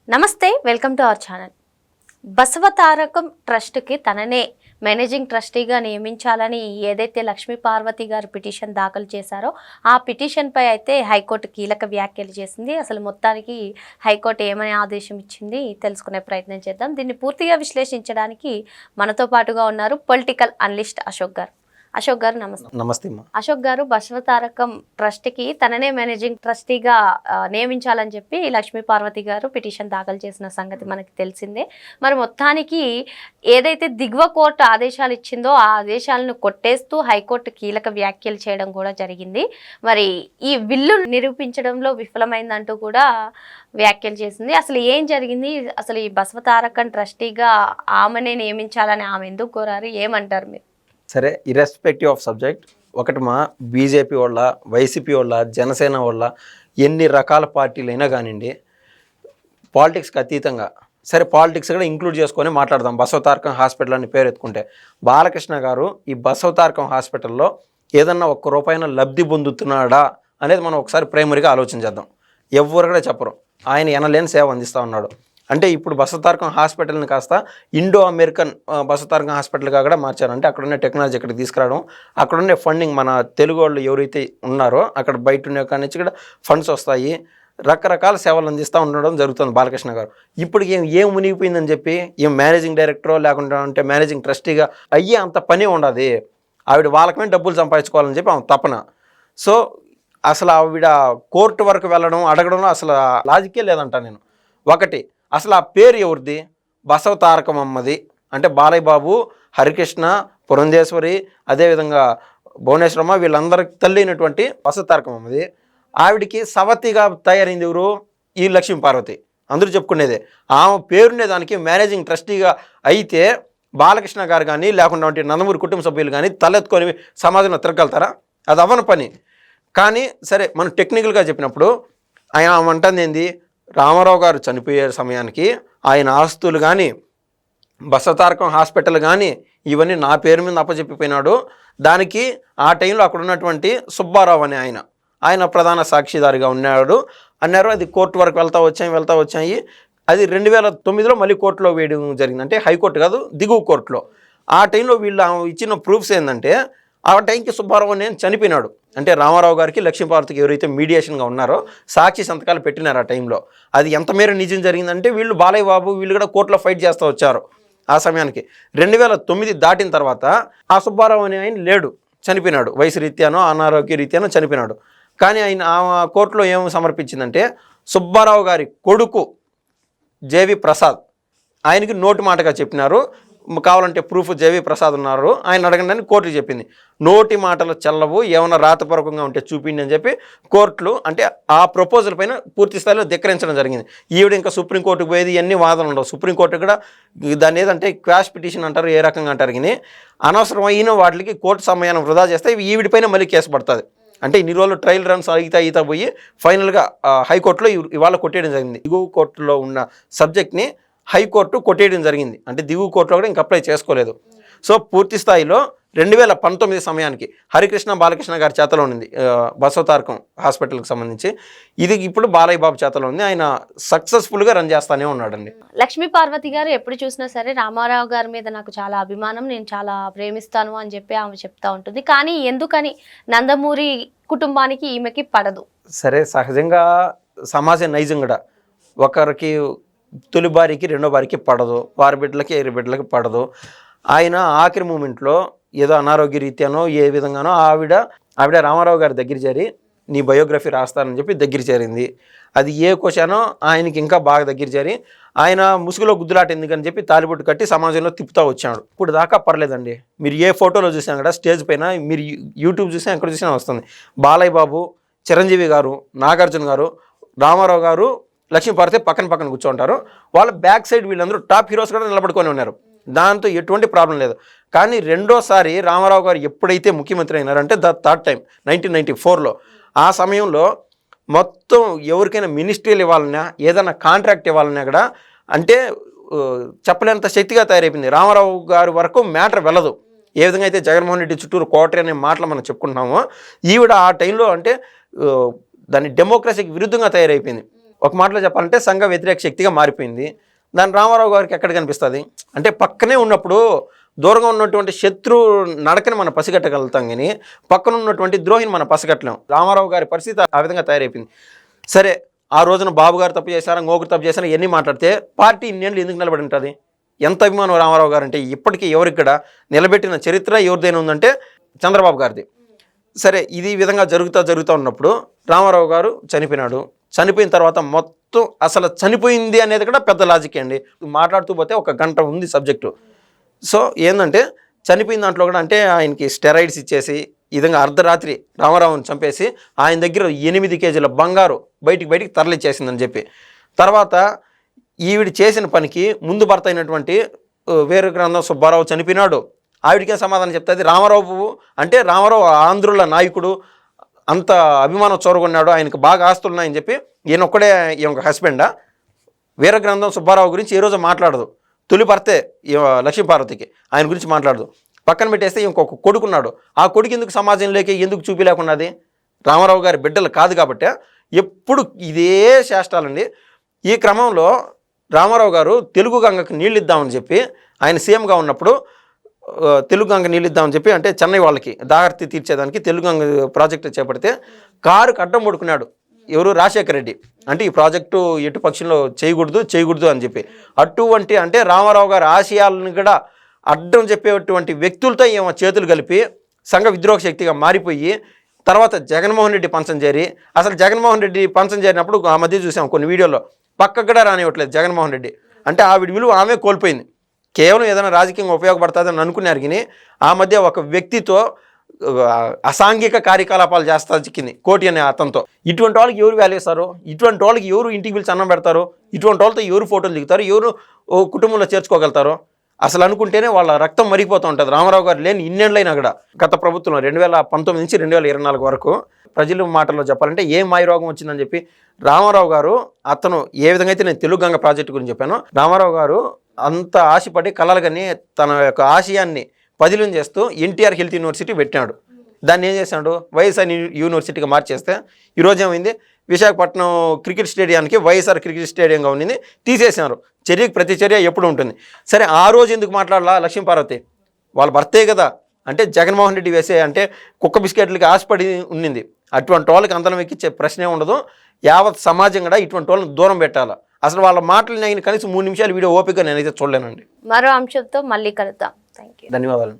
నమస్తే, welcome to our channel. Basavatarakam ట్రస్ట్కి తననే మేనేజింగ్ ట్రస్టీగా నియమించాలని ఏదైతే లక్ష్మీ పార్వతి గారు పిటిషన్ దాఖలు చేశారో ఆ పిటిషన్పై అయితే హైకోర్టు కీలక వ్యాఖ్యలు చేసింది. అసలు మొత్తానికి హైకోర్టు ఏమని ఆదేశం ఇచ్చింది తెలుసుకునే ప్రయత్నం చేద్దాం. దీన్ని పూర్తిగా విశ్లేషించడానికి మనతో పాటుగా ఉన్నారు పొలిటికల్ అనలిస్ట్ అశోక్ గారు. అశోక్ గారు నమస్తే. నమస్తే. అశోక్ గారు, బసవతారకం ట్రస్ట్కి తననే మేనేజింగ్ ట్రస్టీగా నియమించాలని చెప్పి లక్ష్మీ పార్వతి గారు పిటిషన్ దాఖలు చేసిన సంగతి మనకి తెలిసిందే. మరి మొత్తానికి ఏదైతే దిగువ కోర్టు ఆదేశాలు ఇచ్చిందో ఆ ఆదేశాలను కొట్టేస్తూ హైకోర్టు కీలక వ్యాఖ్యలు చేయడం కూడా జరిగింది. మరి ఈ విల్లు నిరూపించడంలో విఫలమైందంటూ కూడా వ్యాఖ్యలు చేసింది. అసలు ఏం జరిగింది? అసలు ఈ బసవతారకం ట్రస్టీగా ఆమెనే నియమించాలని ఆమె ఎందుకు కోరారు? ఏమంటారు మీరు? సరే, ఇర్రెస్పెక్టివ్ ఆఫ్ సబ్జెక్ట్, ఒకటి మా బీజేపీ వాళ్ళ, వైసీపీ వాళ్ళ, జనసేన వాళ్ళ, ఎన్ని రకాల పార్టీలైనా కానివ్వండి, పాలిటిక్స్కి అతీతంగా సరే పాలిటిక్స్ కూడా ఇంక్లూడ్ చేసుకొని మాట్లాడదాం. బసవతారకం హాస్పిటల్ అని పేరు ఎత్తుకుంటే బాలకృష్ణ గారు ఈ బసవతారకం హాస్పిటల్లో ఏదన్నా ఒక్క రూపాయిన లబ్ధి పొందుతున్నాడా అనేది మనం ఒకసారి ప్రైమరీగా ఆలోచించేద్దాం. ఎవరు కూడా చెప్పరు ఆయన ఎనలేని సేవ అందిస్తూ ఉన్నాడు. అంటే ఇప్పుడు బసవతారకం హాస్పిటల్ని కాస్త ఇండో అమెరికన్ బసవతారకం హాస్పిటల్గా కూడా మార్చారు. అంటే అక్కడున్న టెక్నాలజీ ఇక్కడికి తీసుకురావడం, అక్కడున్న ఫండింగ్ మన తెలుగు వాళ్ళు ఎవరైతే ఉన్నారో అక్కడ బయట ఉన్న కాడి నుంచి కూడా ఫండ్స్ వస్తాయి, రకరకాల సేవలు అందిస్తూ ఉండడం జరుగుతుంది బాలకృష్ణ గారు. ఇప్పుడు ఏం మునిగిపోయిందని చెప్పి ఏం మేనేజింగ్ డైరెక్టరో లేకుండా అంటే మేనేజింగ్ ట్రస్టీగా అయ్యే అంత పని ఉండదు. ఆవిడ వాళ్ళకమే డబ్బులు సంపాదించుకోవాలని చెప్పి ఆమె తపన. సో అసలు ఆవిడ కోర్టు వరకు వెళ్ళడం అడగడంలో అసలు లాజికే లేదంట నేను. ఒకటి, అసలు ఆ పేరు ఎవరిది? బసవతారకం అమ్మది. అంటే బాలయ్య బాబు, హరికృష్ణ, పురంధేశ్వరి, అదేవిధంగా భువనేశ్వరమ్మ, వీళ్ళందరికి తల్లి అయినటువంటి బసవతారకం అమ్మది. ఆవిడికి సవతిగా తయారైంది ఎవరు? ఈ లక్ష్మీ పార్వతి. అందరూ చెప్పుకునేదే. ఆమె పేరునే దానికి మేనేజింగ్ ట్రస్టీగా అయితే బాలకృష్ణ గారు కానీ లేకుండా నందమూరి కుటుంబ సభ్యులు కానీ తలెత్తుకొని సమాజంలో తిరగలుగుతారా? అది అవ్వని పని. కానీ సరే, మనం టెక్నికల్గా చెప్పినప్పుడు ఆయన అంటుంది ఏంది, రామారావు గారు చనిపోయే సమయానికి ఆయన ఆస్తులు కానీ బసవతారకం హాస్పిటల్ కానీ ఇవన్నీ నా పేరు మీద అప్పచెప్పిపోయినాడు. దానికి ఆ టైంలో అక్కడ ఉన్నటువంటి సుబ్బారావు అనే ఆయన ప్రధాన సాక్షిదారిగా ఉన్నాడు అన్నారు. అది కోర్టు వరకు వెళ్తా వచ్చాయి. అది 2009లో మళ్ళీ కోర్టులో వేయడం జరిగింది. అంటే హైకోర్టు కాదు, దిగువ కోర్టులో. ఆ టైంలో వీళ్ళు ఇచ్చిన ప్రూఫ్స్ ఏంటంటే ఆ టైంకి సుబ్బారావు నేను చనిపోయినాడు. అంటే రామారావు గారికి లక్ష్మీపార్వతికి ఎవరైతే మీడియేషన్గా ఉన్నారో సాక్షి సంతకాలు పెట్టినారు ఆ టైంలో. అది ఎంత మేర నిజం జరిగిందంటే వీళ్ళు బాలయ్య బాబు వీళ్ళు కూడా కోర్టులో ఫైట్ చేస్తూ వచ్చారు. ఆ సమయానికి 2009 దాటిన తర్వాత ఆ సుబ్బారావు అనే ఆయన లేడు, చనిపోయినాడు. వయసు రీత్యానో అనారోగ్య రీత్యానో చనిపోయినాడు. కానీ ఆయన ఆ కోర్టులో ఏం సమర్పించిందంటే సుబ్బారావు గారి కొడుకు జేవి ప్రసాద్ ఆయనకి నోటి మాటగా చెప్పినారు. కావాలంటే ప్రూఫ్ జేవి ప్రసాద్ ఉన్నారు, ఆయన అడగండి కోర్టు చెప్పింది. నోటి మాటలు చెల్లవు, ఏమైనా రాతపూర్వకంగా ఉంటే చూపిండి అని చెప్పి కోర్టులు అంటే ఆ ప్రపోజల్ పైన పూర్తి స్థాయిలో ధిక్కరించడం జరిగింది. ఈవిడ ఇంకా సుప్రీంకోర్టుకు పోయేది ఇవన్నీ వాదనలు ఉండవు. సుప్రీంకోర్టు కూడా దాన్ని ఏదంటే క్వాష్ పిటిషన్ అంటారు, ఏ రకంగా అంటారు. కానీ అనవసరమైన వాటికి కోర్టు సమయాన్ని వృధా చేస్తే వీడిపైన మళ్ళీ కేసు పడుతుంది. అంటే ఇన్ని రోజులు ట్రయల్ రన్స్ అయితా పోయి ఫైనల్గా హైకోర్టులో ఇవాళ కొట్టేయడం జరిగింది. దిగువ కోర్టులో ఉన్న సబ్జెక్ట్ని హైకోర్టు కొట్టేయడం జరిగింది. అంటే దిగువ కోర్టులో కూడా ఇంక అప్లై చేసుకోలేదు. సో పూర్తి స్థాయిలో 2019 సమయానికి హరికృష్ణ బాలకృష్ణ గారి చేతలో ఉంది బసవతారకం హాస్పిటల్కి సంబంధించి. ఇది ఇప్పుడు బాలయ్య బాబు చేతలో ఉంది. ఆయన సక్సెస్ఫుల్గా రన్ చేస్తానే ఉన్నాడండి. లక్ష్మీ పార్వతి గారు ఎప్పుడు చూసినా సరే రామారావు గారి మీద నాకు చాలా అభిమానం, నేను చాలా ప్రేమిస్తాను అని చెప్పి ఆమె చెప్తా ఉంటుంది. కానీ ఎందుకని నందమూరి కుటుంబానికి ఈమెకి పడదు? సరే, సహజంగా సమాజ నైజం కూడా ఒకరికి తొలి భార్యకి రెండో భార్యకి పడదు, వారి బిడ్డలకి ఏరి బిడ్డలకి పడదు. ఆయన ఆఖరి మూమెంట్లో ఏదో అనారోగ్య రీత్యానో ఏ విధంగానో ఆవిడ రామారావు గారి దగ్గర చేరి నీ బయోగ్రఫీ రాస్తానని చెప్పి దగ్గర చేరింది. అది ఏ క్వశ్చనో ఆయనకి ఇంకా బాగా దగ్గర చేరి ఆయన ముసుగులో గుద్దులాట ఎందుకని చెప్పి తాలిబొట్టు కట్టి సమాజంలో తిప్పుతూ వచ్చాడు. ఇప్పుడు దాకా పర్లేదండి. మీరు ఏ ఫోటోలో చూసినా కూడా స్టేజ్ పైన మీరు యూట్యూబ్ చూసినా ఎక్కడ చూసినా వస్తుంది. బాలయ్య బాబు, చిరంజీవి గారు, నాగార్జున గారు, రామారావు గారు, లక్ష్మీపార్వతి పక్కన కూర్చోంటారు. వాళ్ళ బ్యాక్ సైడ్ వీళ్ళందరూ టాప్ హీరోస్ కూడా నిలబడుకొని ఉన్నారు. దాంతో ఎటువంటి ప్రాబ్లం లేదు. కానీ రెండోసారి రామారావు గారు ఎప్పుడైతే ముఖ్యమంత్రి అయినారంటే థర్డ్ టైం 1994లో ఆ సమయంలో మొత్తం ఎవరికైనా మినిస్ట్రీలు ఇవ్వాలన్నా ఏదైనా కాంట్రాక్ట్ ఇవ్వాలన్నా కూడా అంటే చెప్పలేనంత శక్తిగా తయారైపోయింది. రామారావు గారి వరకు మ్యాటర్ వెళ్ళదు. ఏ విధంగా అయితే జగన్మోహన్ రెడ్డి చుట్టూరు కోటరీ అనే మాటలు మనం చెప్పుకుంటున్నామో ఈవిడ ఆ టైంలో అంటే దాని డెమోక్రసీకి విరుద్ధంగా తయారైపోయింది. ఒక మాటలో చెప్పాలంటే సంఘ వ్యతిరేక శక్తిగా మారిపోయింది. దాని రామారావు గారికి ఎక్కడ కనిపిస్తుంది అంటే పక్కనే ఉన్నప్పుడు దూరంగా ఉన్నటువంటి శత్రు నడకని మనం పసిగట్టగలుగుతాం, కానీ పక్కన ఉన్నటువంటి ద్రోహిని మనం పసిగట్టలేం. రామారావు గారి పరిస్థితి ఆ విధంగా తయారైపోయింది. సరే, ఆ రోజున బాబు గారు తప్పు చేశారా, ఇంకొకరు తప్పు చేశారా, ఇవన్నీ మాట్లాడితే పార్టీ ఇన్నేళ్ళు ఎందుకు నిలబడి ఉంటుంది? ఎంత అభిమానం రామారావు గారు అంటే ఇప్పటికీ ఎవరిక్కడ నిలబెట్టిన చరిత్ర ఎవరిదైనా ఉందంటే చంద్రబాబు గారిది. సరే, ఇది ఈ విధంగా జరుగుతూ ఉన్నప్పుడు రామారావు గారు చనిపోయినాడు. చనిపోయిన తర్వాత మొత్తం అసలు చనిపోయింది అనేది కూడా పెద్ద లాజిక్ అండి. మాట్లాడుతూ పోతే ఒక గంట ఉంది సబ్జెక్టు. సో ఏంటంటే చనిపోయిన దాంట్లో కూడా అంటే ఆయనకి స్టెరాయిడ్స్ ఇచ్చేసి ఈ విధంగా అర్ధరాత్రి రామారావుని చంపేసి ఆయన దగ్గర 8 కేజీల బంగారు బయటికి తరలిచ్చేసిందని చెప్పి, తర్వాత ఈవిడ చేసిన పనికి ముందు భర్త అయినటువంటి వేరు గ్రంథం సుబ్బారావు చనిపోయినాడు. ఆవిడికే సమాధానం చెప్తుంది. రామారావు అంటే రామారావు ఆంధ్రుల నాయకుడు, అంత అభిమానం చోరగొన్నాడు, ఆయనకు బాగా ఆస్తులున్నాయని చెప్పి ఈయన ఒక్కడే ఈయన హస్బెండా? వీర గ్రంథం సుబ్బారావు గురించి ఏ రోజు మాట్లాడదు. తొలి భర్తే లక్ష్మీపార్వతికి, ఆయన గురించి మాట్లాడదు. పక్కన పెట్టేస్తే ఇంకొక కొడుకున్నాడు. ఆ కొడుకు ఎందుకు సమాజంలోకి ఎందుకు చూపిలేకున్నది? రామారావు గారి బిడ్డలు కాదు కాబట్టి ఎప్పుడు ఇదే చేష్టాలండి. ఈ క్రమంలో రామారావు గారు తెలుగు గంగకు నీళ్ళు ఇద్దామని చెప్పి ఆయన సీఎంగా ఉన్నప్పుడు తెలుగు గంగ నీళ్ళు ఇద్దామని చెప్పి అంటే చెన్నై వాళ్ళకి దాహర్తి తీర్చేదానికి తెలుగు గంగ ప్రాజెక్టు చేపడితే కారుకు అడ్డం పడుకున్నాడు ఎవరు? రాజశేఖర రెడ్డి. అంటే ఈ ప్రాజెక్టు ఎటు పక్షంలో చేయకూడదు అని చెప్పి అటువంటి అంటే రామారావు గారి ఆశయాలను కూడా అడ్డం చెప్పేటువంటి వ్యక్తులతో ఏమో చేతులు కలిపి సంఘ విద్రోహ శక్తిగా మారిపోయి తర్వాత జగన్మోహన్ రెడ్డి పంచం చేరి, అసలు జగన్మోహన్ రెడ్డి పంచం చేరినప్పుడు ఆ మధ్య చూసాం కొన్ని వీడియోలో పక్కకు కూడా రానివ్వట్లేదు జగన్మోహన్ రెడ్డి. అంటే ఆవిడ విలువ ఆమె కోల్పోయింది. కేవలం ఏదైనా రాజకీయంగా ఉపయోగపడుతుందని అనుకున్నారు, కానీ ఆ మధ్య ఒక వ్యక్తితో అసాంఘిక కార్యకలాపాలు చేస్తా చిక్కింది కోటి అనే అతనితో. ఇటువంటి వాళ్ళకి ఎవరు వాల్యూ ఇస్తారు? ఇటువంటి వాళ్ళకి ఎవరు ఇంటికి పిలిచి అన్నం పెడతారు? ఇటువంటి వాళ్ళతో ఎవరు ఫోటోలు దిగుతారు? ఎవరు కుటుంబంలో చేర్చుకోగలుగుతారు? అసలు అనుకుంటేనే వాళ్ళ రక్తం మరిగిపోతూ ఉంటుంది. రామారావు గారు లేని ఇన్నేళ్ళైనా కూడా గత ప్రభుత్వంలో 2019 నుంచి 2024 వరకు ప్రజల మాటల్లో చెప్పాలంటే ఏ మాయరోగం వచ్చిందని చెప్పి రామారావు గారు అతను ఏ విధంగా అయితే నేను తెలుగు గంగ ప్రాజెక్టు గురించి చెప్పాను, రామారావు గారు అంత ఆశపడి కలలుగని తన యొక్క ఆశయాన్ని పదిలం చేస్తూ ఎన్టీఆర్ హెల్త్ యూనివర్సిటీ పెట్టినాడు. దాన్ని ఏం చేశాడు? వైఎస్ఆర్ యూనివర్సిటీగా మార్చేస్తే ఈరోజు ఏమైంది? విశాఖపట్నం క్రికెట్ స్టేడియానికి వైఎస్ఆర్ క్రికెట్ స్టేడియంగా ఉన్నింది తీసేసినారు. చర్యకి ప్రతి చర్య ఎప్పుడు ఉంటుంది. సరే, ఆ రోజు ఎందుకు మాట్లాడాలా లక్ష్మీపార్వతి? వాళ్ళ భర్తే కదా. అంటే జగన్మోహన్ రెడ్డి వేసే అంటే కుక్క బిస్కెట్లకి ఆశపడి ఉన్నింది. అటువంటి వాళ్ళకి అందరం ఎక్కించే ప్రశ్నే ఉండదు. యావత్ సమాజం కూడా ఇటువంటి వాళ్ళని దూరం పెట్టాలా. అసలు వాళ్ళ మాటలు నేను కనీసం 3 నిమిషాలు వీడియో ఓపిక నేనైతే చూడలేనండి. మరో అంశంతో మళ్ళీ కలుద్దాం. Thank you. ధన్యవాదాలు.